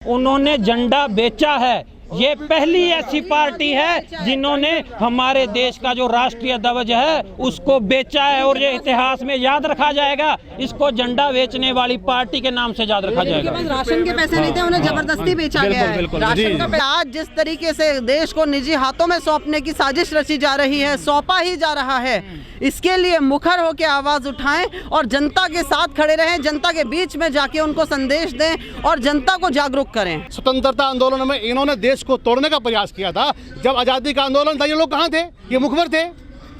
उन्होंने झंडा बेचा है। ये पहली ऐसी पार्टी है जिन्होंने हमारे देश का जो राष्ट्रीय ध्वज है उसको बेचा है, और ये इतिहास में याद रखा जाएगा। इसको झंडा बेचने वाली पार्टी के नाम से याद रखा जाएगा। राशन के पैसे नहीं थे, उन्हें जबरदस्ती बेचा गया है। राशन का आज जिस तरीके से देश को निजी हाथों में सौंपने की साजिश रची जा रही है, सौंपा ही जा रहा है। इसके लिए मुखर होकर आवाज उठाएं और जनता के साथ खड़े रहें, जनता के बीच में जाके उनको संदेश दें और जनता को जागरूक करें। स्वतंत्रता आंदोलन में इन्होंने देश को तोड़ने का प्रयास किया था। जब आजादी का आंदोलन था, ये लोग कहाँ थे? ये मुखबर थे,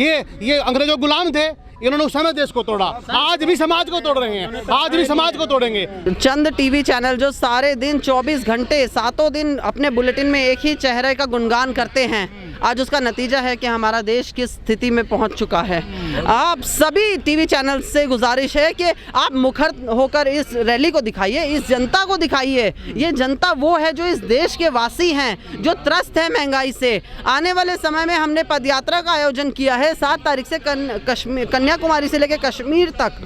ये अंग्रेजों गुलाम थे। इन्होंने उस समय देश को तोड़ा, आज भी समाज को तोड़ रहे हैं, आज भी समाज को तोड़ेंगे। चंद टीवी चैनल जो सारे दिन 24 घंटे 7 दिन अपने बुलेटिन में एक ही चेहरे का गुणगान करते हैं, आज उसका नतीजा है कि हमारा देश किस स्थिति में पहुंच चुका है। आप सभी टीवी चैनल से गुजारिश है कि आप मुखर होकर इस रैली को दिखाइए, इस जनता को दिखाइए। ये जनता वो है जो इस देश के वासी हैं, जो त्रस्त है महंगाई से। आने वाले समय में हमने पदयात्रा का आयोजन किया है 7 तारीख से कन्याकुमारी से लेकर कश्मीर तक।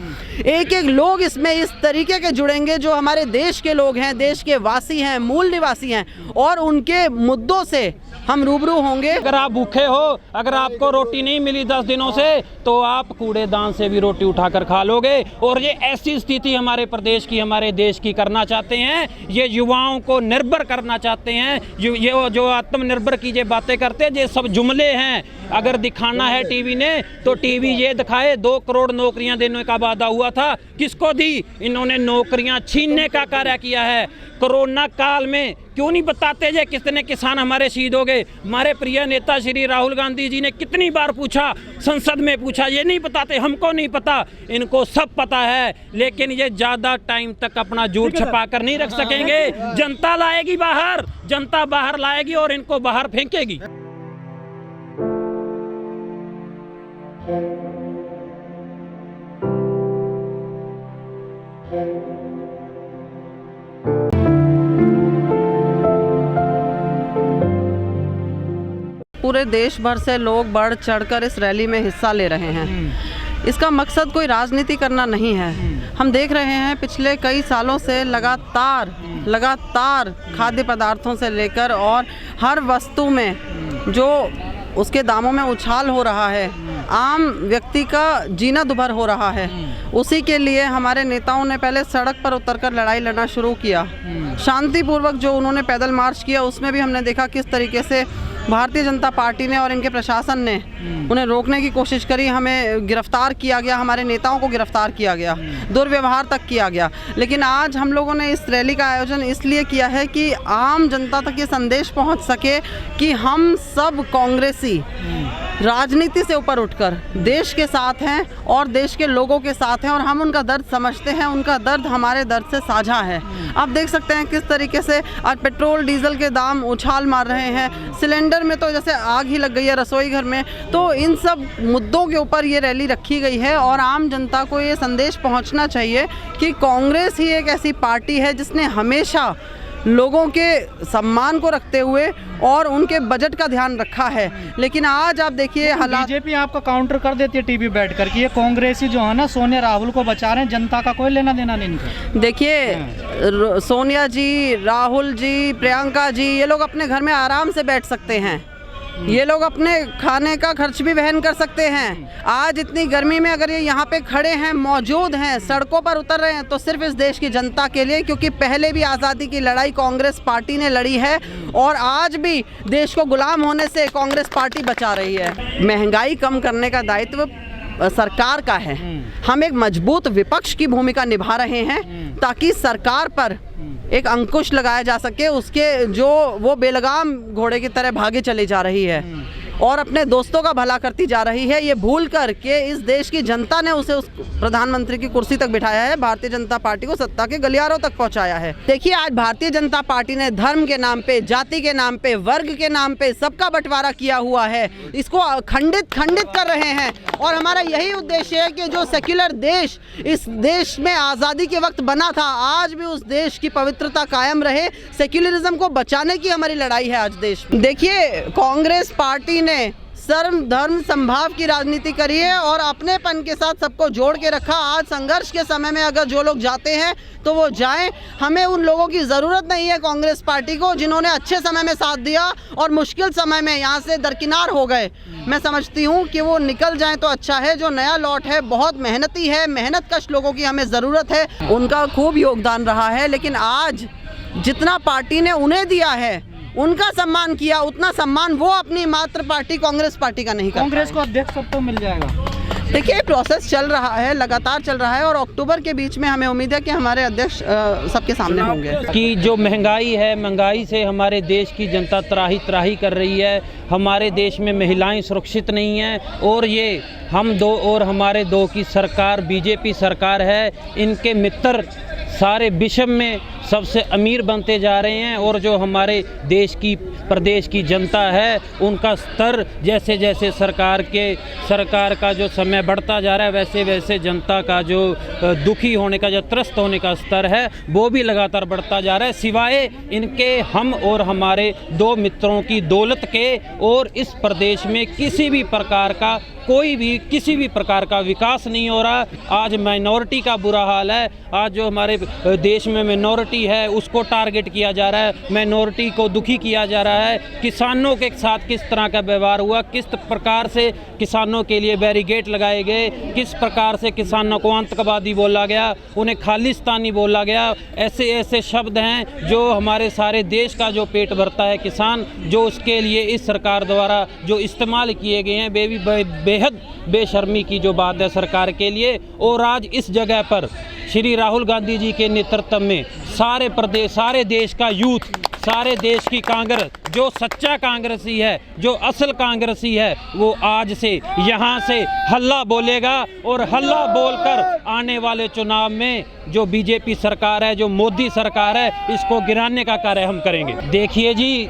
एक एक लोग इसमें इस तरीके के जुड़ेंगे जो हमारे देश के लोग हैं, देश के वासी हैं, मूल निवासी हैं, और उनके मुद्दों से हम रूबरू होंगे। अगर आप भूखे हो, अगर आपको रोटी नहीं मिली 10 दिनों से, तो आप कूड़ेदान से भी रोटी उठाकर खा लोगे। और ये ऐसी स्थिति हमारे प्रदेश की, हमारे देश की करना चाहते हैं। ये युवाओं को निर्भर करना चाहते हैं। ये जो आत्मनिर्भर की ये बातें करते हैं, ये सब जुमले हैं। अगर दिखाना है टीवी ने, तो टीवी ये दिखाए। 2 करोड़ नौकरियां देने का वादा हुआ था, किसको दी? इन्होंने नौकरियां छीनने का कार्य किया है। कोरोना काल में क्यों नहीं बताते जे कितने किसान हमारे शहीद हो गए? हमारे प्रिय नेता श्री राहुल गांधी जी ने कितनी बार पूछा, संसद में पूछा, ये नहीं बताते। हमको नहीं पता, इनको सब पता है, लेकिन ये ज्यादा टाइम तक अपना झूठ छुपा कर नहीं रख सकेंगे। जनता लाएगी बाहर, जनता बाहर लाएगी और इनको बाहर फेंकेगी। पूरे देश भर से लोग बढ़ चढ़कर इस रैली में हिस्सा ले रहे हैं। इसका मकसद कोई राजनीति करना नहीं है। हम देख रहे हैं पिछले कई सालों से लगातार खाद्य पदार्थों से लेकर और हर वस्तु में जो उसके दामों में उछाल हो रहा है, आम व्यक्ति का जीना दुभर हो रहा है। उसी के लिए हमारे नेताओं ने पहले सड़क पर उतरकर लड़ाई लड़ना शुरू किया। शांतिपूर्वक जो उन्होंने पैदल मार्च किया, उसमें भी हमने देखा किस तरीके से भारतीय जनता पार्टी ने और इनके प्रशासन ने उन्हें रोकने की कोशिश करी। हमें गिरफ्तार किया गया, हमारे नेताओं को गिरफ्तार किया गया, दुर्व्यवहार तक किया गया। लेकिन आज हम लोगों ने इस रैली का आयोजन इसलिए किया है कि आम जनता तक ये संदेश पहुंच सके कि हम सब कांग्रेसी राजनीति से ऊपर उठकर देश के साथ हैं और देश के लोगों के साथ हैं, और हम उनका दर्द समझते हैं। उनका दर्द हमारे दर्द से साझा है। आप देख सकते हैं किस तरीके से आज पेट्रोल डीजल के दाम उछाल मार रहे हैं। सिलेंडर में तो जैसे आग ही लग गई है रसोई घर में। तो इन सब मुद्दों के ऊपर ये रैली रखी गई है और आम जनता को ये संदेश पहुंचना चाहिए कि कांग्रेस ही एक ऐसी पार्टी है जिसने हमेशा लोगों के सम्मान को रखते हुए और उनके बजट का ध्यान रखा है। लेकिन आज आप देखिए हालात। बीजेपी आपका काउंटर कर देती है टीवी बैठ कर कि ये कांग्रेसी जो है ना सोनिया राहुल को बचा रहे हैं, जनता का कोई लेना देना नहीं इनका। देखिए सोनिया जी, राहुल जी, प्रियंका जी, ये लोग अपने घर में आराम से बैठ सकते हैं। ये लोग अपने खाने का खर्च भी वहन कर सकते हैं। आज इतनी गर्मी में अगर ये यहाँ पे खड़े हैं, मौजूद हैं, सड़कों पर उतर रहे हैं, तो सिर्फ इस देश की जनता के लिए, क्योंकि पहले भी आज़ादी की लड़ाई कांग्रेस पार्टी ने लड़ी है और आज भी देश को गुलाम होने से कांग्रेस पार्टी बचा रही है। महंगाई कम करने का दायित्व सरकार का है। हम एक मजबूत विपक्ष की भूमिका निभा रहे हैं ताकि सरकार पर एक अंकुश लगाया जा सके। उसके जो वो बेलगाम घोड़े की तरह भागे चली जा रही है और अपने दोस्तों का भला करती जा रही है, ये भूल कर के इस देश की जनता ने उसे उस प्रधानमंत्री की कुर्सी तक बिठाया है, भारतीय जनता पार्टी को सत्ता के गलियारों तक पहुंचाया है। देखिए आज भारतीय जनता पार्टी ने धर्म के नाम पे, जाति के नाम पे, वर्ग के नाम पे सबका बंटवारा किया हुआ है। इसको खंडित कर रहे हैं और हमारा यही उद्देश्य है कि जो सेक्युलर देश इस देश में आज़ादी के वक्त बना था, आज भी उस देश की पवित्रता कायम रहे। सेक्युलरिज्म को बचाने की हमारी लड़ाई है आज देश में। देखिए कांग्रेस पार्टी ने धर्म संभाव की राजनीति करी है और अपनेपन के साथ सबको जोड़ के रखा। आज संघर्ष के समय में अगर जो लोग जाते हैं तो वो जाएं। हमें उन लोगों की ज़रूरत नहीं है कांग्रेस पार्टी को, जिन्होंने अच्छे समय में साथ दिया और मुश्किल समय में यहाँ से दरकिनार हो गए। मैं समझती हूँ कि वो निकल जाएं तो अच्छा है। जो नया लॉट है बहुत मेहनती है, मेहनतकश लोगों की हमें ज़रूरत है। उनका खूब योगदान रहा है, लेकिन आज जितना पार्टी ने उन्हें दिया है, उनका सम्मान किया, उतना सम्मान वो अपनी मात्र पार्टी कांग्रेस पार्टी का नहीं करता। कांग्रेस को अध्यक्ष पद तो मिल जाएगा। देखिए, प्रोसेस चल रहा है, लगातार चल रहा है और अक्टूबर के बीच में हमें उम्मीद है कि हमारे अध्यक्ष सबके सामने होंगे। कि जो महंगाई है, महंगाई से हमारे देश की जनता त्राही त्राही कर रही है। हमारे देश में महिलाएं सुरक्षित नहीं हैं और ये हम दो और हमारे दो की सरकार बीजेपी सरकार है। इनके मित्र सारे विश्व में सबसे अमीर बनते जा रहे हैं और जो हमारे देश की प्रदेश की जनता है उनका स्तर जैसे जैसे सरकार का जो समय बढ़ता जा रहा है वैसे वैसे जनता का जो दुखी होने का, जो त्रस्त होने का स्तर है वो भी लगातार बढ़ता जा रहा है। सिवाय इनके हम और हमारे दो मित्रों की दौलत के और इस प्रदेश में किसी भी प्रकार का किसी भी प्रकार का विकास नहीं हो रहा। आज माइनॉरिटी का बुरा हाल है। आज जो हमारे देश में माइनॉरिटी है उसको टारगेट किया जा रहा है, माइनॉरिटी को दुखी किया जा रहा है। किसानों के साथ किस तरह का व्यवहार हुआ, किस प्रकार से किसानों के लिए बैरिकेड लगाए गए, किस प्रकार से किसानों को आतंकवादी बोला गया, उन्हें खालिस्तानी बोला गया। ऐसे ऐसे शब्द हैं जो हमारे सारे देश का जो पेट भरता है किसान, जो उसके लिए इस सरकार द्वारा जो इस्तेमाल किए गए हैं वे भी बेहद बेशर्मी की जो बात है सरकार के लिए। और आज इस जगह पर श्री राहुल गांधी जी के नेतृत्व में सारे देश का यूथ, सारे देश की कांग्रेस, जो सच्चा कांग्रेसी है, जो असल कांग्रेसी है, वो आज से यहाँ से हल्ला बोलेगा और हल्ला बोलकर आने वाले चुनाव में जो बीजेपी सरकार है, जो मोदी सरकार है, इसको गिराने का कार्य हम करेंगे। देखिए जी,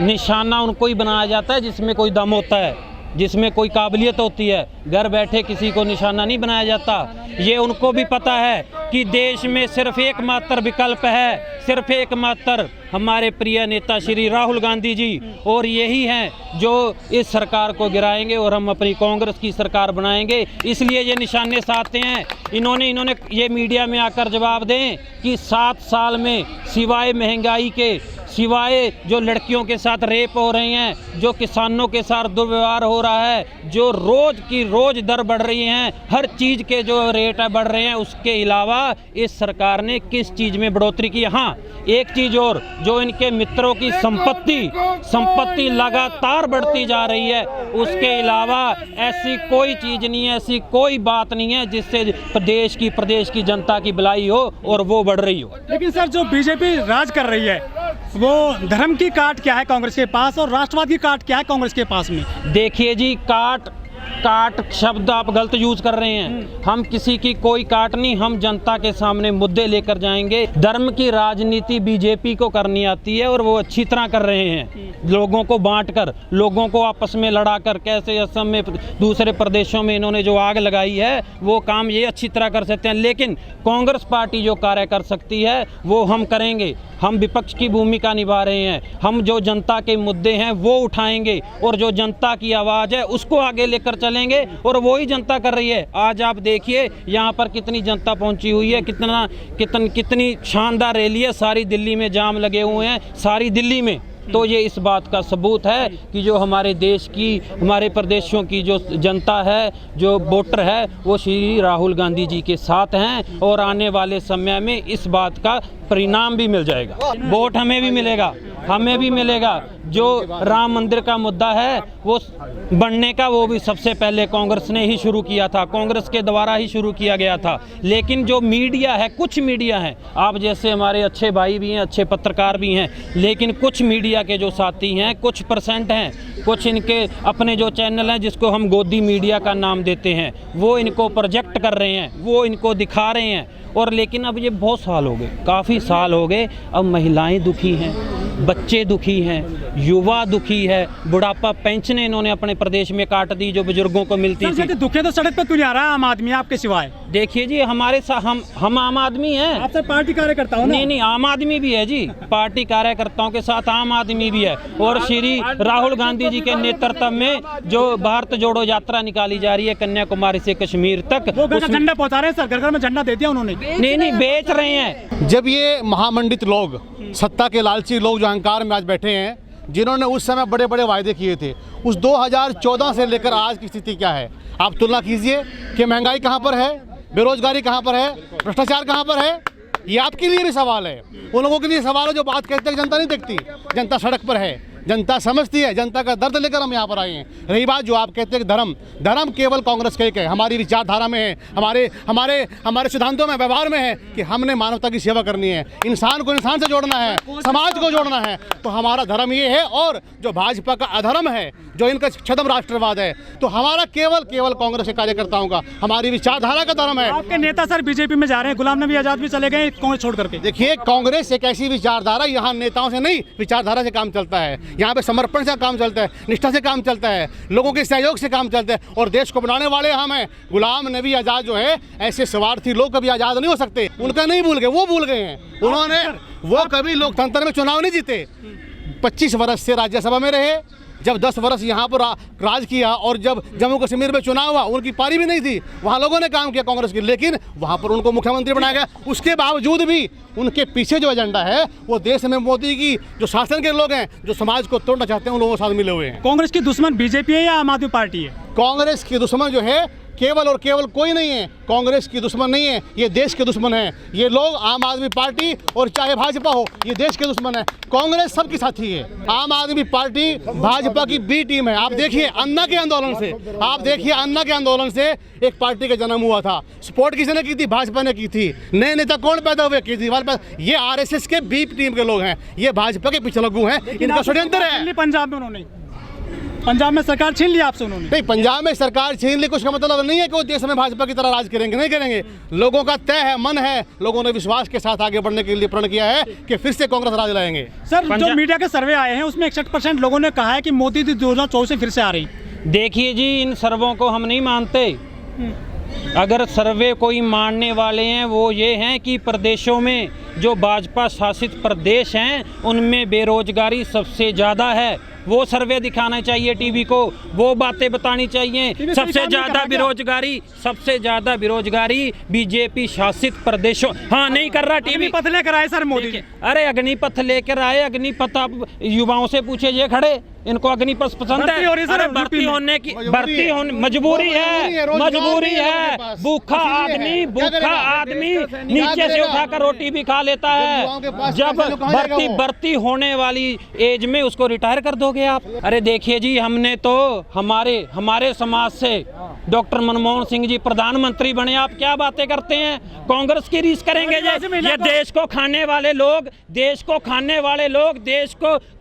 निशाना उनको ही बनाया जाता है जिसमें कोई दम होता है, जिसमें कोई काबिलियत होती है। घर बैठे किसी को निशाना नहीं बनाया जाता। ये उनको भी पता है कि देश में सिर्फ एकमात्र विकल्प है, सिर्फ एकमात्र हमारे प्रिय नेता श्री राहुल गांधी जी, और यही हैं जो इस सरकार को गिराएंगे और हम अपनी कांग्रेस की सरकार बनाएंगे। इसलिए ये निशाने साधते हैं। इन्होंने ये मीडिया में आकर जवाब दें कि 7 साल में सिवाय महंगाई के, सिवाय जो लड़कियों के साथ रेप हो रहे हैं, जो किसानों के साथ दुर्व्यवहार हो रहा है, जो रोज़ की रोज़ दर बढ़ रही हैं, हर चीज़ के जो रेट बढ़ रहे हैं, उसके अलावा इस सरकार ने किस चीज़ में बढ़ोतरी की। हाँ, एक चीज़ और, जो इनके मित्रों की संपत्ति लगातार बढ़ती जा रही है, उसके अलावा ऐसी कोई चीज़ नहीं है, ऐसी कोई बात नहीं है जिससे प्रदेश की जनता की भलाई हो और वो बढ़ रही हो। लेकिन सर, जो बीजेपी राज कर रही है वो धर्म की काट क्या है कांग्रेस के पास और राष्ट्रवाद की काट क्या है कांग्रेस के पास में? देखिए जी, काट शब्द आप गलत यूज कर रहे हैं। हम किसी की कोई काट नहीं, हम जनता के सामने मुद्दे लेकर जाएंगे। धर्म की राजनीति बीजेपी को करनी आती है और वो अच्छी तरह कर रहे हैं। लोगों को बांटकर, लोगों को आपस में लड़ाकर, कैसे असम में, दूसरे प्रदेशों में इन्होंने जो आग लगाई है वो काम ये अच्छी तरह कर सकते हैं। लेकिन कांग्रेस पार्टी जो कार्य कर सकती है वो हम करेंगे। हम विपक्ष की भूमिका निभा रहे हैं। हम जो जनता के मुद्दे हैं वो उठाएंगे और जो जनता की आवाज़ है उसको आगे लेकर चलेंगे और वो ही जनता कर रही है। आज आप देखिए यहाँ पर कितनी जनता पहुँची हुई है, कितनी शानदार रैली है। सारी दिल्ली में जाम लगे हुए हैं, सारी दिल्ली में। तो ये इस बात का सबूत है कि जो हमारे देश की, हमारे प्रदेशों की जो जनता है, जो वोटर है, वो श्री राहुल गांधी जी के साथ हैं और आने वाले समय में इस बात का परिणाम भी मिल जाएगा। वोट हमें भी मिलेगा। जो राम मंदिर का मुद्दा है वो बनने का, वो भी सबसे पहले कांग्रेस ने ही शुरू किया था, कांग्रेस के द्वारा ही शुरू किया गया था। लेकिन जो मीडिया है, कुछ मीडिया है, आप जैसे हमारे अच्छे भाई भी हैं, अच्छे पत्रकार भी हैं, लेकिन कुछ मीडिया के जो साथी हैं, कुछ % हैं, कुछ इनके अपने जो चैनल हैं जिसको हम गोदी मीडिया का नाम देते हैं, वो इनको प्रोजेक्ट कर रहे हैं, वो इनको दिखा रहे हैं। और लेकिन अब ये बहुत साल हो गए, काफ़ी साल हो गए। अब महिलाएं दुखी हैं, बच्चे दुखी हैं, युवा दुखी है, बुढ़ापा पेंशन इन्होंने अपने प्रदेश में काट दी जो बुजुर्गों को मिलती थी। दुखे तो सड़क पे क्यों नहीं आ रहा है आम आदमी आपके सिवाय? देखिए जी, हमारे साथ हम आम आदमी हैं। आप सर पार्टी कार्यकर्ता हो ना? नहीं, आम आदमी भी है जी, पार्टी कार्यकर्ताओं के साथ आम आदमी भी है। और श्री राहुल गांधी जी के नेतृत्व में जो भारत जोड़ो यात्रा निकाली जा रही है कन्याकुमारी से कश्मीर तक, वो घर का झंडा पहुंचा रहे हैं सर, घर घर में झंडा दे दिया उन्होंने। नहीं बेच रहे हैं। जब ये महामंडित लोग, सत्ता के लालची लोग जो अहंकार में आज बैठे हैं, जिन्होंने उस समय बड़े बड़े वायदे किए थे, उस 2014 से लेकर आज की स्थिति क्या है आप तुलना कीजिए कि महंगाई कहाँ पर है, बेरोजगारी कहाँ पर है, भ्रष्टाचार कहाँ पर है। ये आपके लिए भी सवाल है, उन लोगों के लिए सवाल है जो बात कहते हैं जनता नहीं देखती। जनता सड़क पर है, जनता समझती है, जनता का दर्द लेकर हम यहाँ पर आए हैं। रही बात जो आप कहते हैं कि धर्म केवल कांग्रेस का एक है, हमारी विचारधारा में है, हमारे सिद्धांतों में, व्यवहार में है कि हमने मानवता की सेवा करनी है, इंसान को इंसान से जोड़ना है, समाज को जोड़ना है। तो हमारा धर्म ये है। और जो भाजपा का अधर्म है, जो इनका छद्म राष्ट्रवाद है, तो हमारा केवल कांग्रेस के कार्यकर्ताओं का, हमारी विचारधारा का धर्म है। आपके नेता सर बीजेपी में जा रहे हैं, गुलाम नबी आजाद भी चले गए कांग्रेस छोड़ करके। देखिए, कांग्रेस एक ऐसी विचारधारा, यहाँ नेताओं से नहीं, विचारधारा से काम चलता है। यहाँ पे समर्पण से काम चलता है, निष्ठा से काम चलता है, लोगों के सहयोग से काम चलता है। और देश को बनाने वाले हम हैं। गुलाम नबी आजाद जो है, ऐसे स्वार्थी लोग कभी आजाद नहीं हो सकते। उनका नहीं भूल गए, वो भूल गए हैं। वो कभी लोकतंत्र में चुनाव नहीं जीते। 25 वर्ष से राज्यसभा में रहे, जब 10 वर्ष यहाँ पर राज किया, और जब जम्मू कश्मीर में चुनाव हुआ, उनकी पारी भी नहीं थी, वहाँ लोगों ने काम किया कांग्रेस की, लेकिन वहाँ पर उनको मुख्यमंत्री बनाया गया। उसके बावजूद भी उनके पीछे जो एजेंडा है, वो देश में मोदी की जो शासन के लोग हैं, जो समाज को तोड़ना चाहते हैं, उन लोगों के साथ मिले हुए हैं। कांग्रेस की दुश्मन बीजेपी है या आम आदमी पार्टी है? कांग्रेस की दुश्मन जो है केवल और केवल कोई नहीं है। कांग्रेस की दुश्मन नहीं है, ये देश के दुश्मन है। ये लोग, आम आदमी पार्टी और चाहे भाजपा हो, ये देश के दुश्मन है। कांग्रेस सबकी साथी है। आम आदमी पार्टी भाजपा की बी टीम है। आप देखिए अन्ना के आंदोलन से एक पार्टी का जन्म हुआ था। सपोर्ट किसने की थी? भाजपा ने की थी। नए नेता कौन पैदा हुए? केजरीवाल पैदा। ये आरएसएस के बी टीम के लोग हैं, ये भाजपा के पीछे लगू हैं, इनका षड्यंत्र है। पंजाब में सरकार छीन ली आपसे उन्होंने। नहीं, पंजाब में सरकार छीन ली, कुछ का मतलब नहीं है कि वो देश में भाजपा की तरह राज करेंगे, नहीं करेंगे। लोगों का तय है, मन है, लोगों ने विश्वास के साथ आगे बढ़ने के लिए प्रण किया है कि फिर से कांग्रेस राज लाएंगे। सर, जो मीडिया के सर्वे आए हैं उसमें 61% लोगों ने कहा है कि मोदी 2024 से फिर से आ रही। देखिए जी, इन सर्वों को हम नहीं मानते। अगर सर्वे कोई मानने वाले हैं, वो ये हैं कि प्रदेशों में जो भाजपा शासित प्रदेश हैं, उनमें बेरोजगारी सबसे ज़्यादा है। वो सर्वे दिखाना चाहिए टीवी को, वो बातें बतानी चाहिए। सबसे ज़्यादा बेरोजगारी बीजेपी शासित प्रदेशों। हाँ, नहीं कर रहा टीवी। अग्निपथ लेकर आए सर मोदी। अरे अग्निपथ लेकर आए, अग्निपथ आप युवाओं से पूछे, ये खड़े, इनको अग्निपथ पसंद है। अरे भर्ती होने की मजबूरी है। भूखा आदमी नीचे से उठाकर रोटी भी खा लेता है। जब भर्ती होने वाली एज में उसको रिटायर कर दोगे आप? अरे देखिए जी, हमने तो हमारे समाज से डॉक्टर मनमोहन सिंह जी प्रधानमंत्री बने, आप क्या बातें करते हैं? कांग्रेस की रीस करेंगे? ये देश को खाने वाले लोग, देश को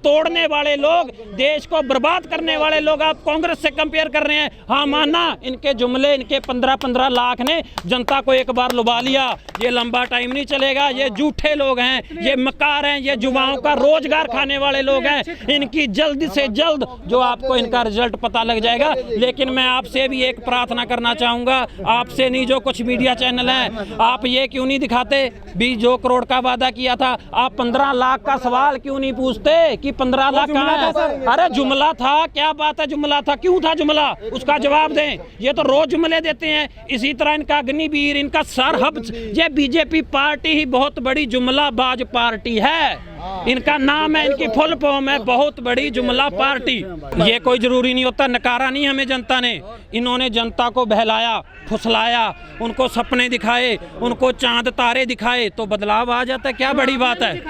तोड़ने वाले लोग, देश को बर्बाद करने वाले लोग आप कांग्रेस से कंपेयर कर रहे हैं। हाँ, माना इनके जुमले, इनके 15-15 लाख ने जनता को एक बार लुभा लिया। ये लंबा टाइम नहीं चलेगा। ये झूठे लोग हैं, ये मकार हैं, ये युवाओं का रोजगार खाने वाले लोग हैं। इनकी जल्द से जल्द जो आपको इनका रिजल्ट पता लग जाएगा। लेकिन मैं आपसे भी एक प्रार्थना करना चाहूँगा, आपसे नहीं, जो कुछ मीडिया चैनल हैं, आप ये क्यों नहीं दिखाते 20 करोड़ का वादा किया था? आप 15 लाख का सवाल क्यों नहीं पूछते कि 15 लाख कहाँ है? अरे जुमला था, क्या बात है, जुमला था, क्यों था जुमला? उसका जवाब दें। ये तो रोज जुमले देते हैं। इसी तरह इनका अग्निवीर, इनका सरहब, ये बीजेपी पार्टी ही बहुत बड़ी जुमलाबाज पार्टी है। इनका नाम है, इनकी फुल फॉर्म है बहुत बड़ी जुमला पार्टी। ये कोई जरूरी नहीं होता, नकारा नहीं हमें जनता ने। इन्होंने जनता को बहलाया, फुसलाया, उनको सपने दिखाए, उनको चांद तारे दिखाए, तो बदलाव आ जाता है। क्या बड़ी बात है?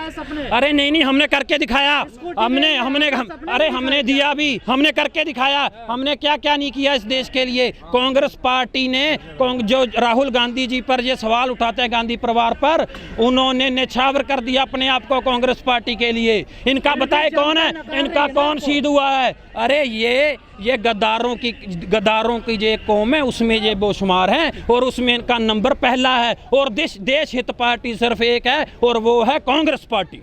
अरे नहीं, हमने करके दिखाया। हमने दिया भी, हमने करके दिखाया। हमने क्या क्या नहीं किया इस देश के लिए। कांग्रेस पार्टी ने जो राहुल गांधी जी पर ये सवाल उठाते हैं, गांधी परिवार पर, उन्होंने निछावर कर दिया अपने आप को कांग्रेस पार्टी के लिए। इनका बताए कौन है, इनका कौन शहीद हुआ है? अरे ये गद्दारों की जो कौम है, उसमें ये बेशुमार हैं, और उसमें इनका नंबर पहला है। और देश हित पार्टी सिर्फ एक है, और वो है कांग्रेस पार्टी।